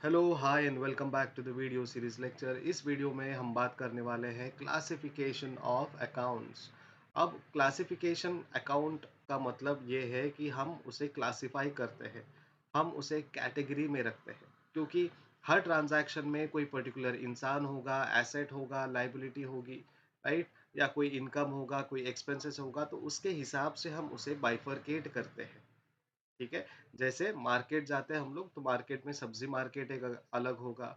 Hello hi and welcome back to the video series lecture. इस video में हम बात करने वाले हैं क्लासिफिकेशन ऑफ अकाउंट्स। अब क्लासिफिकेशन अकाउंट का मतलब ये है कि हम उसे क्लासिफाई करते हैं, हम उसे कैटेगरी में रखते हैं, क्योंकि हर ट्रांजैक्शन में कोई पर्टिकुलर इंसान होगा, एसेट होगा, लाइबिलिटी होगी, राइट? या कोई इनकम होगा, कोई एक्सपेंसेस होगा, तो उसके हिसाब से हम उसे बाइफरकेट करते हैं। ठीक है? जैसे मार्केट जाते हैं हम लोग, तो मार्केट में सब्जी मार्केट एक अलग होगा,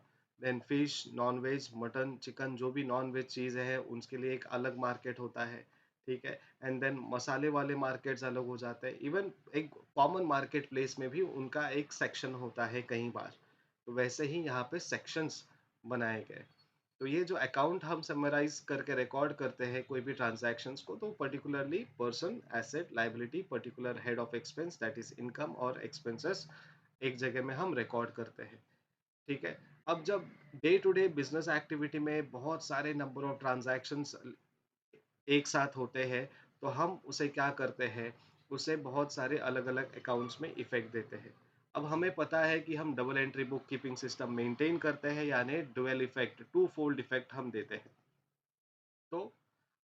then fish, non-veg, mutton, chicken, जो भी नॉन-वेज चीज़ें हैं उसके लिए एक अलग मार्केट होता है, ठीक है? एंड देन मसाले वाले मार्केट्स अलग हो जाते हैं। इवन एक कॉमन मार्केट प्लेस में भी उनका एक सेक्शन होता है कई बार। तो वैसे ही यहाँ पे सेक्शंस बनाए गए। तो ये जो अकाउंट हम समराइज करके रिकॉर्ड करते हैं कोई भी ट्रांजैक्शंस को, तो particularly person, asset, liability, particular head of expense that is income और एक्सपेंसेस एक जगह में हम रिकॉर्ड करते हैं। ठीक है? अब जब day to day business activity में बहुत सारे नंबर ऑफ ट्रांजैक्शंस एक साथ होते हैं, तो हम उसे क्या करते हैं, उसे बहुत सारे अलग-अलग अकाउंट्स में इफ़ेक्ट देते हैं। अब हमें पता है कि हम double entry book keeping system maintain करते हैं, यानी dual effect, two fold effect हम देते हैं। तो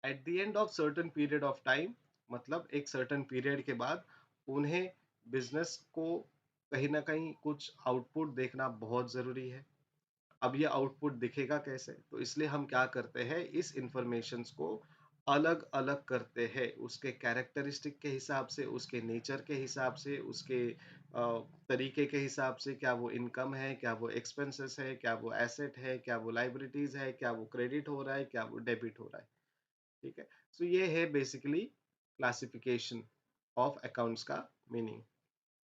at the end of certain period of time, मतलब एक सर्टेन पीरियड के बाद उन्हें, बिज़नेस को कहीं न कहीं कुछ आउटपुट देखना बहुत ज़रूरी है। अब ये आउटपुट दिखेगा कैसे? तो इसलिए हम क्या करते हैं, इस इन्फॉर्मेशंस को अलग-अलग करते हैं। उसके कैरेक्टरिस्टिक के हिसाब से, उसके नेचर के हिसाब से, उसके तरीके के हिसाब से, क्या वो इनकम है, क्या वो एक्सपेंसेस है, क्या वो एसेट है, क्या वो लायबिलिटीज़ है, क्या वो क्रेडिट हो रहा है, क्या वो डेबिट हो रहा है। ठीक है? सो ये है बेसिकली क्लासिफिकेशन ऑफ अकाउंट्स का मीनिंग।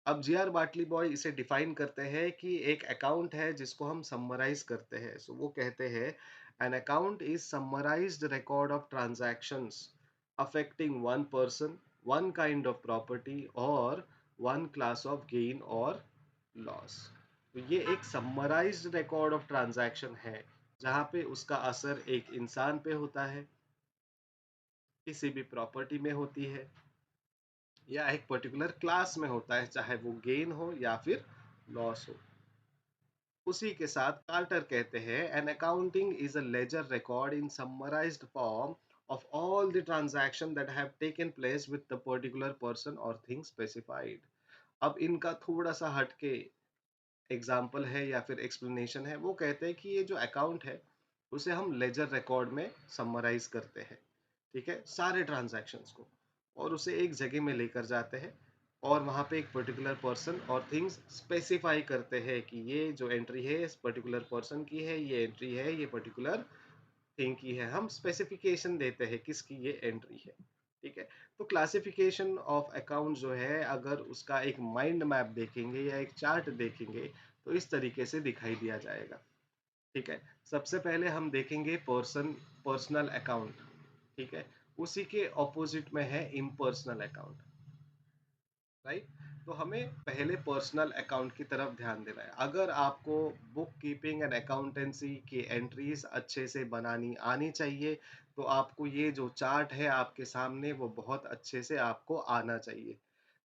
अब जी आर बाटली बॉय इसे डिफाइन करते हैं कि एक अकाउंट है जिसको हम समराइज करते हैं। सो वो कहते हैं, an account is summarised record of transactions affecting one person, one kind of property और वन क्लास ऑफ गेन और लॉस। तो ये एक समराइज्ड रिकॉर्ड ऑफ ट्रांजैक्शन है, जहाँ पे उसका असर एक इंसान पे होता है, किसी भी प्रॉपर्टी में होती है, या एक पर्टिकुलर क्लास में होता है, चाहे वो गेन हो या फिर लॉस हो। उसी के साथ कार्टर कहते हैं, an accounting is a ledger record in summarised form of all the transaction that have taken place with the particular person और थिंग स्पेसिफाइड। अब इनका थोड़ा सा हटके एग्जाम्पल है या फिर एक्सप्लेनेशन है। वो कहते हैं कि ये जो अकाउंट है, उसे हम लेजर रिकॉर्ड में समराइज करते हैं, ठीक है, सारे ट्रांजैक्शंस को, और उसे एक जगह में लेकर जाते हैं, और वहाँ पे एक पर्टिकुलर पर्सन और थिंग्स स्पेसिफाई करते हैं कि ये जो एंट्री है इस पर्टिकुलर पर्सन की है, ये एंट्री है ये पर्टिकुलर थिंग की है। हम स्पेसिफिकेशन देते हैं किसकी ये एंट्री है। ठीक है? तो क्लासिफिकेशन ऑफ अकाउंट जो है, अगर उसका एक माइंड मैप देखेंगे या एक चार्ट देखेंगे, तो इस तरीके से दिखाई दिया जाएगा। ठीक है? सबसे पहले हम देखेंगे पर्सनल अकाउंट। ठीक है? उसी के ऑपोजिट में है इम्पर्सनल अकाउंट। राइट? तो हमें पहले पर्सनल अकाउंट की तरफ ध्यान देना है। अगर आपको बुक कीपिंग एंड अकाउंटेंसी की एंट्रीज अच्छे से बनानी आनी चाहिए, तो आपको ये जो चार्ट है आपके सामने, वो बहुत अच्छे से आपको आना चाहिए।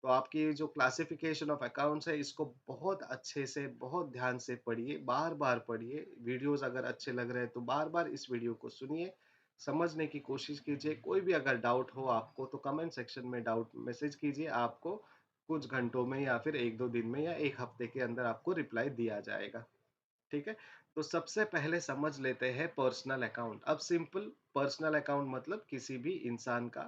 तो आपकी ये जो क्लासिफिकेशन ऑफ अकाउंट्स है, इसको बहुत अच्छे से, बहुत ध्यान से पढ़िए, बार-बार पढ़िए। वीडियोज़ अगर अच्छे लग रहे हैं तो बार-बार इस वीडियो को सुनिए, समझने की कोशिश कीजिए। कोई भी अगर डाउट हो आपको, तो कमेंट सेक्शन में डाउट मैसेज कीजिए, आपको कुछ घंटों में या फिर 1-2 दिन में या 1 हफ्ते के अंदर आपको रिप्लाई दिया जाएगा। ठीक है? तो सबसे पहले समझ लेते हैं पर्सनल अकाउंट। अब सिंपल, पर्सनल अकाउंट मतलब किसी भी इंसान का,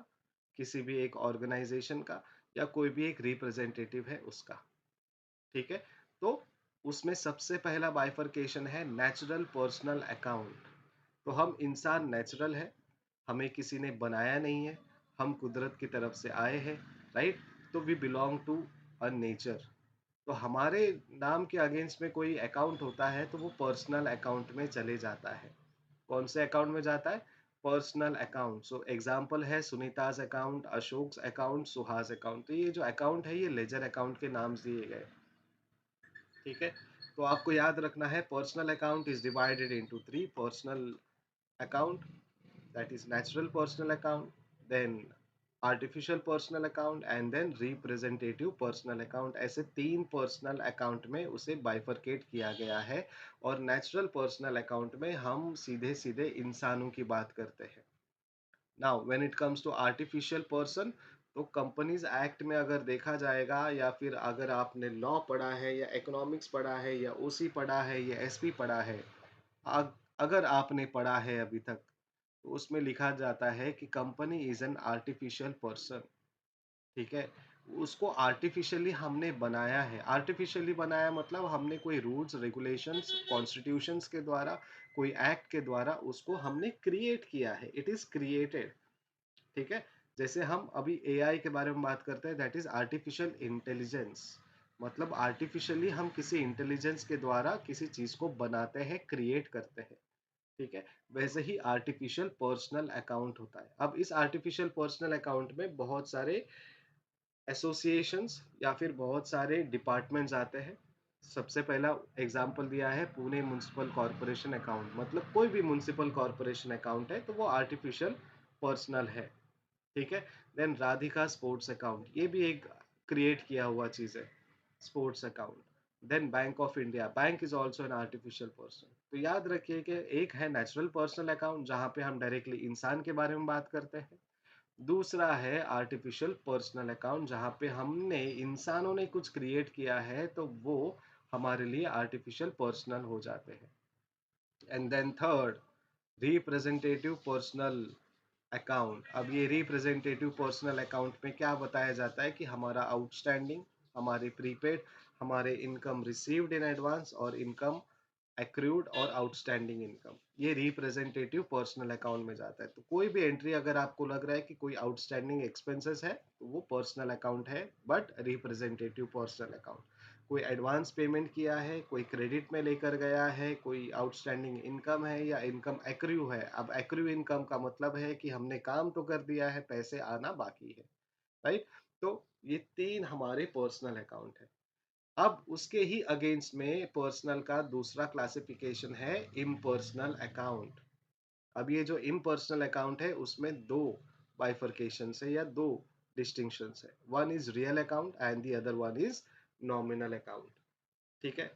किसी भी एक ऑर्गेनाइजेशन का, या कोई भी एक रिप्रेजेंटेटिव है उसका। ठीक है? तो उसमें सबसे पहला बाइफरकेशन है नेचुरल पर्सनल अकाउंट। तो हम इंसान नेचुरल है, हमें किसी ने बनाया नहीं है, हम कुदरत की तरफ से आए हैं, राइट? तो we belong to a nature. तो हमारे नाम के अगेंस्ट में कोई अकाउंट होता है, तो वो पर्सनल अकाउंट में चले जाता है। कौन से अकाउंट में जाता है? Personal account. सो एग्जांपल है Sunita's account, Ashok's account, Suhas account. तो ये जो अकाउंट है, ये लेजर अकाउंट के नाम दिए गए। ठीक है? तो आपको याद रखना है, personal account is divided into 3: personal account, that is natural personal account, then artificial personal account and then representative personal account, ऐसे 3 पर्सनल अकाउंट में उसे बाइफरकेट किया गया है। और नेचुरल पर्सनल अकाउंट में हम सीधे-सीधे इंसानों की बात करते हैं। Now when it comes to artificial person, तो कंपनीज एक्ट में अगर देखा जाएगा या फिर अगर आपने लॉ पढ़ा है या इकोनॉमिक्स पढ़ा है या ओसी पढ़ा है या एसपी पढ़ा है, अगर आपने पढ़ा है अभी तक, तो उसमें लिखा जाता है कि company is an artificial person. ठीक है? उसको आर्टिफिशियली हमने बनाया है। आर्टिफिशियली बनाया मतलब हमने कोई रूल्स, रेगुलेशंस, कॉन्स्टिट्यूशंस के द्वारा, कोई एक्ट के द्वारा उसको हमने क्रिएट किया है। It is created. ठीक है? जैसे हम अभी एआई के बारे में बात करते हैं, दैट इज़ आर्टिफिशियल इंटेलिजेंस। मतलब आर्टिफिशियली हम किसी इंटेलिजेंस के द्वारा किसी चीज़ को बनाते हैं, क्रिएट करते हैं। ठीक है? वैसे ही आर्टिफिशियल पर्सनल अकाउंट होता है। अब इस आर्टिफिशियल पर्सनल अकाउंट में बहुत सारे एसोसिएशंस या फिर बहुत सारे डिपार्टमेंट्स आते हैं। सबसे पहला एग्जांपल दिया है पुणे म्युनिसिपल कॉर्पोरेशन अकाउंट, मतलब कोई भी म्युनिसिपल कॉर्पोरेशन अकाउंट है तो वो आर्टिफिशियल पर्सनल है। ठीक है? देन राधिका स्पोर्ट्स अकाउंट, ये भी एक क्रिएट किया हुआ चीज़ है, sports account. Then bank of India, bank is also an artificial person. तो याद रखिए कि एक है नेचुरल पर्सनल अकाउंट जहाँ पे हम डायरेक्टली इंसान के बारे में बात करते हैं। दूसरा है आर्टिफिशियल पर्सनल अकाउंट जहाँ पे हमने इंसानों ने कुछ क्रिएट किया है तो वो हमारे लिए आर्टिफिशियल पर्सनल हो जाते हैं। And then third, representative personal account. अब ये रिप्रेजेंटेटिव पर्सनल अकाउंट में क्या बताया जाता है कि हमारा आउटस्टैंडिंग, हमारे प्रीपेड, हमारे इनकम रिसीव्ड इन एडवांस और इनकम एक्रूड और आउटस्टैंडिंग इनकम, ये रिप्रेजेंटेटिव पर्सनल अकाउंट में जाता है। तो कोई भी एंट्री अगर आपको लग रहा है कि कोई आउटस्टैंडिंग एक्सपेंसेस है तो वो पर्सनल अकाउंट है, बट रिप्रेजेंटेटिव पर्सनल अकाउंट। कोई एडवांस पेमेंट किया है, कोई क्रेडिट में लेकर गया है, कोई आउटस्टैंडिंग इनकम है या इनकम एक्रू है। अब एक्रू इनकम का मतलब है कि हमने काम तो कर दिया है, पैसे आना बाकी है, राइट? तो ये 3 हमारे पर्सनल अकाउंट है। अब उसके ही अगेंस्ट में पर्सनल का दूसरा क्लासिफिकेशन है इम्पर्सनल अकाउंट। अब ये जो इम्पर्सनल अकाउंट है उसमें दो बाइफरकेशन है या दो डिस्टिंक्शंस है। One is real account and the other one is nominal account. ठीक है?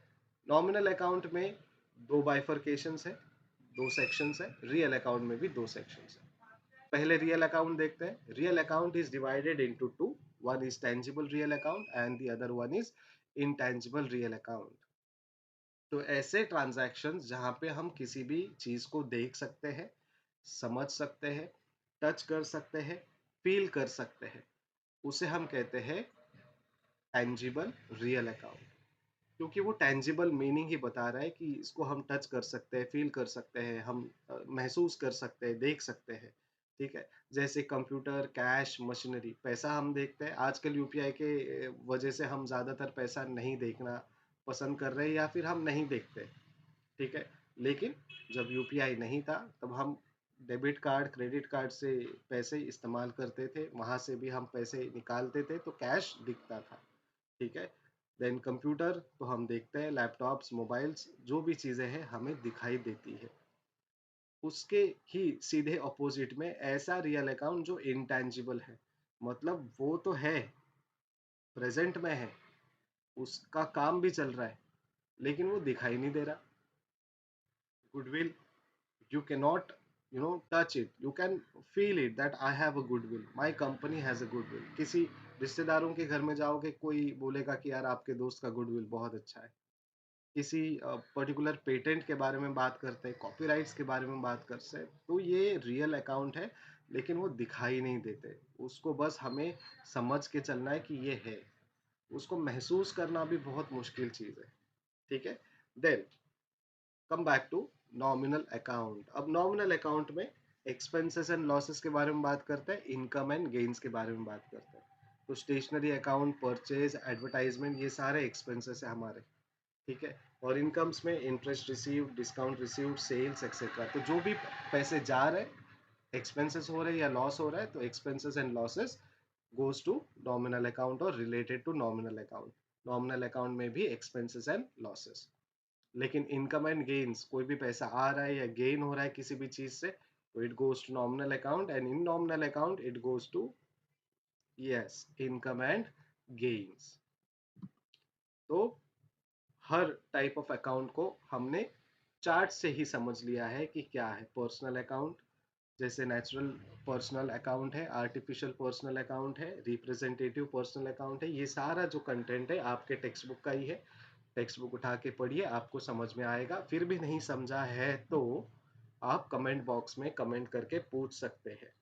नॉमिनल अकाउंट में दो बाइफरकेशंस है, दो सेक्शंस है। रियल अकाउंट में भी दो सेक्शंस है। पहले रियल अकाउंट देखते हैं। Real account is divided into two, one is tangible real account and the other one is intangible real account. तो ऐसे ट्रांजैक्शंस जहाँ पे हम किसी भी चीज को देख सकते हैं, समझ सकते हैं, टच कर सकते हैं, फील कर सकते हैं, उसे हम कहते हैं टेंजिबल रियल अकाउंट। क्योंकि वो टेंजिबल मीनिंग ही बता रहा है कि इसको हम टच कर सकते हैं, फील कर सकते हैं, हम महसूस कर सकते हैं, देख सकते हैं। ठीक है? जैसे कंप्यूटर, कैश, मशीनरी, पैसा हम देखते हैं। आजकल यूपीआई के वजह से हम ज़्यादातर पैसा नहीं देखना पसंद कर रहे हैं या फिर हम नहीं देखते। ठीक है? लेकिन जब यूपीआई नहीं था तब हम डेबिट कार्ड, क्रेडिट कार्ड से पैसे इस्तेमाल करते थे, वहाँ से भी हम पैसे निकालते थे तो कैश दिखता था। ठीक है? देन कंप्यूटर तो हम देखते हैं, लैपटॉप्स, मोबाइल्स, जो भी चीज़ें हैं हमें दिखाई देती है। उसके ही सीधे अपोजिट में ऐसा रियल अकाउंट जो इंटेंजिबल है, मतलब वो तो है, प्रेजेंट में है, उसका काम भी चल रहा है, लेकिन वो दिखाई नहीं दे रहा। Goodwill, you cannot touch it, you can feel it that I have a goodwill, my company has a goodwill। किसी रिश्तेदारों के घर में जाओगे, कोई बोलेगा कि यार आपके दोस्त का गुडविल बहुत अच्छा है। किसी पर्टिकुलर पेटेंट के बारे में बात करते हैं, कॉपीराइट्स के बारे में बात करते हैं, तो ये रियल अकाउंट है, लेकिन वो दिखाई नहीं देते। उसको बस हमें समझ के चलना है कि ये है। उसको महसूस करना भी बहुत मुश्किल चीज़ है। ठीक है? Then come back to nominal account. अब नॉमिनल अकाउंट में एक्सपेंसेस एंड लॉसेस के बारे में बात करते हैं, इनकम एंड गेन्स के बारे में बात करते हैं। तो स्टेशनरी अकाउंट, परचेज, एडवर्टाइजमेंट, ये सारे एक्सपेंसेस है हमारे। ठीक है? और इनकम्स में interest receive, discount receive, sales etcetera. तो जो भी पैसे जा रहे हैं, एक्सपेंसेस हो रहे हैं या लॉस हो रहा है, तो expenses and losses goes to nominal account और related to nominal account. Nominal account में भी एक्सपेंसेस एंड लॉसेस। लेकिन इनकम एंड गेन्स, कोई भी पैसा आ रहा है या गेन हो रहा है किसी भी चीज से, तो it goes to nominal account and in nominal account it goes to yes, income and gains. तो हर टाइप ऑफ अकाउंट को हमने चार्ट से ही समझ लिया है कि क्या है। पर्सनल अकाउंट जैसे नेचुरल पर्सनल अकाउंट है, आर्टिफिशियल पर्सनल अकाउंट है, रिप्रेजेंटेटिव पर्सनल अकाउंट है। ये सारा जो कंटेंट है आपके टेक्स्ट बुक का ही है। टेक्स्ट बुक उठा के पढ़िए, आपको समझ में आएगा। फिर भी नहीं समझा है तो आप कमेंट बॉक्स में कमेंट करके पूछ सकते हैं,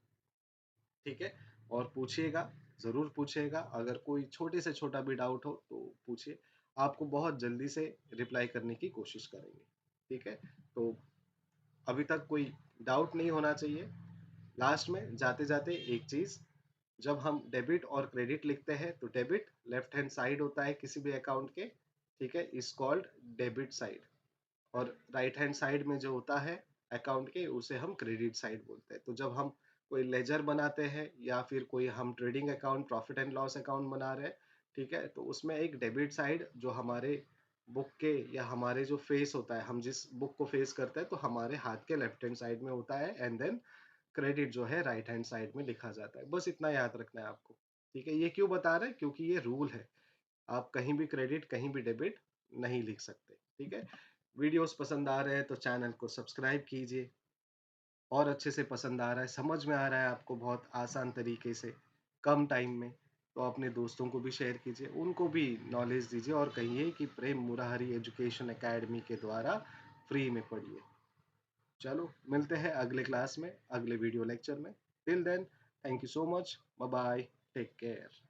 ठीक है? और पूछिएगा, ज़रूर पूछिएगा। अगर कोई छोटे से छोटा भी डाउट हो तो पूछिए, आपको बहुत जल्दी से रिप्लाई करने की कोशिश करेंगे, ठीक है? तो अभी तक कोई डाउट नहीं होना चाहिए। लास्ट में जाते-जाते एक चीज़, जब हम डेबिट और क्रेडिट लिखते हैं तो डेबिट लेफ्ट हैंड साइड होता है किसी भी अकाउंट के, ठीक है? Is called debit side. और राइट हैंड साइड में जो होता है अकाउंट के, उसे हम क्रेडिट साइड बोलते हैं। तो जब हम कोई लेजर बनाते हैं या फिर कोई हम trading account, profit and loss account बना रहे हैं, ठीक है? तो उसमें एक डेबिट साइड जो हमारे बुक के या हमारे जो फेस होता है, हम जिस बुक को फेस करते हैं तो हमारे हाथ के लेफ्ट हैंड साइड में होता है, एंड देन क्रेडिट जो है राइट हैंड साइड में लिखा जाता है। बस इतना याद रखना है आपको, ठीक है? ये क्यों बता रहे हैं? क्योंकि ये रूल है। आप कहीं भी क्रेडिट, कहीं भी डेबिट नहीं लिख सकते, ठीक है? वीडियोस पसंद आ रहे हैं तो चैनल को सब्सक्राइब कीजिए। और अच्छे से पसंद आ रहा है, समझ में आ रहा है आपको बहुत आसान तरीके से, कम टाइम में, तो अपने दोस्तों को भी शेयर कीजिए, उनको भी नॉलेज दीजिए और कहिए कि प्रेम मुरारी एजुकेशन एकेडमी के द्वारा फ्री में पढ़िए। चलो, मिलते हैं अगले क्लास में, अगले वीडियो लेक्चर में। Till then, thank you so much, bye bye, take care.